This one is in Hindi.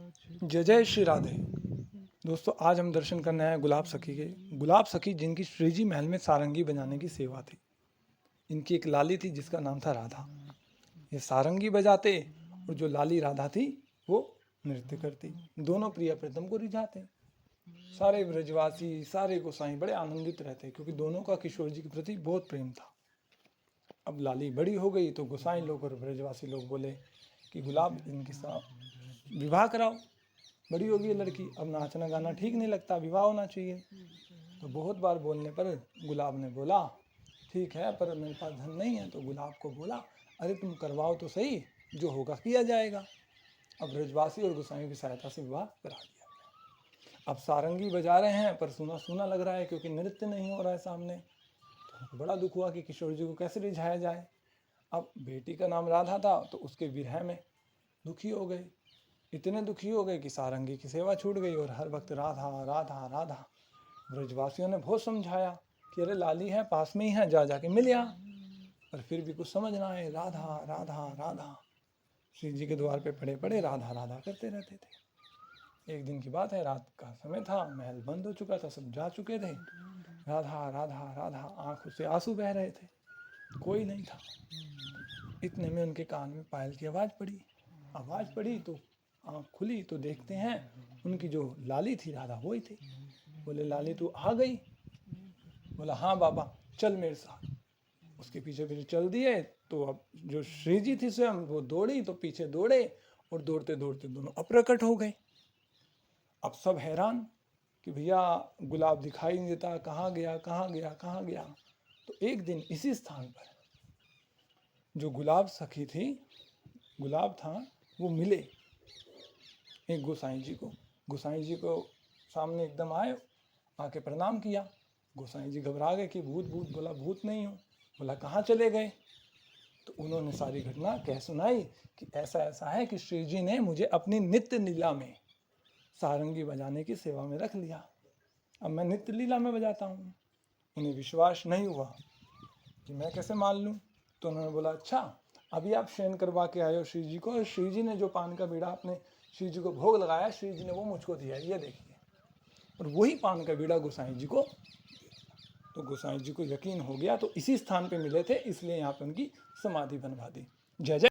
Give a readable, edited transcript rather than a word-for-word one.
जय जय श्री राधे। दोस्तों, आज हम दर्शन करने आए गुलाब सखी के। गुलाब सखी जिनकी श्रीजी महल में सारंगी बजाने की सेवा थी। इनकी एक लाली थी जिसका नाम था राधा। ये सारंगी बजाते और जो लाली राधा थी वो नृत्य करती। दोनों प्रिय प्रीतम को रिझाते। सारे ब्रजवासी, सारे गोसाई बड़े आनंदित रहते क्योंकि दोनों का किशोर जी के प्रति बहुत प्रेम था। अब लाली बड़ी हो गई तो गोसाई लोग और ब्रजवासी लोग बोले कि गुलाब इनके साथ विवाह कराओ, बड़ी होगी ये लड़की, अब नाचना गाना ठीक नहीं लगता, विवाह होना चाहिए। तो बहुत बार बोलने पर गुलाब ने बोला ठीक है, पर मेरे पास धन नहीं है। तो गुलाब को बोला अरे तुम करवाओ तो सही, जो होगा किया जाएगा। अब ब्रजवासी और गोसाई की सहायता से विवाह करा दिया। अब सारंगी बजा रहे हैं पर सुना सुना लग रहा है क्योंकि नृत्य नहीं हो रहा है सामने। तो बड़ा दुख हुआ कि किशोर जी को कैसे रिझाया जाए। अब बेटी का नाम राधा था तो उसके विरह में दुखी हो गए। इतने दुखी हो गए कि सारंगी की सेवा छूट गई और हर वक्त राधा राधा राधा। ब्रजवासियों ने बहुत समझाया कि अरे लाली है, पास में ही है, जा जाके मिल आ। पर फिर भी कुछ समझ ना आए, राधा राधा राधा। श्री जी के द्वार पे पड़े पड़े राधा राधा करते रहते थे। एक दिन की बात है, रात का समय था, महल बंद हो चुका था, सब जा चुके थे। राधा राधा राधा, आंखों से आंसू बह रहे थे, कोई नहीं था। इतने में उनके कान में पायल की आवाज़ पड़ी तो आँख खुली तो देखते हैं उनकी जो लाली थी राधा वही थी। बोले लाली तू आ गई? बोला हाँ बाबा, चल मेरे साथ। उसके पीछे पीछे चल दिए तो अब जो श्री जी थी स्वयं वो दौड़ी तो पीछे दौड़े और दौड़ते दौड़ते दोनों अप्रकट हो गए। अब सब हैरान कि भैया गुलाब दिखाई नहीं देता, कहाँ गया कहाँ गया कहाँ गया। तो एक दिन इसी स्थान पर जो गुलाब सखी थी, गुलाब था, वो मिले एक गोसाई जी को। गोसाई जी को सामने एकदम आए, आके प्रणाम किया। गोसाई जी घबरा गए कि भूत भूत। बोला भूत नहीं हूँ। बोला कहाँ चले गए? तो उन्होंने सारी घटना कह सुनाई कि ऐसा ऐसा है कि श्री जी ने मुझे अपनी नित्य लीला में सारंगी बजाने की सेवा में रख लिया। अब मैं नित्य लीला में बजाता हूँ। उन्हें विश्वास नहीं हुआ कि मैं कैसे मान लूँ। तो उन्होंने बोला अच्छा, अभी आप शयन करवा के आए हो श्री जी को, और श्री जी ने जो पान का बीड़ा आपने श्री जी को भोग लगाया, श्री जी ने वो मुझको दिया, ये देखिए। और वही पान का बीड़ा गोसाई जी को। तो गोसाई जी को यकीन हो गया, तो इसी स्थान पे मिले थे, इसलिए यहाँ पे उनकी समाधि बनवा दी। जय जय।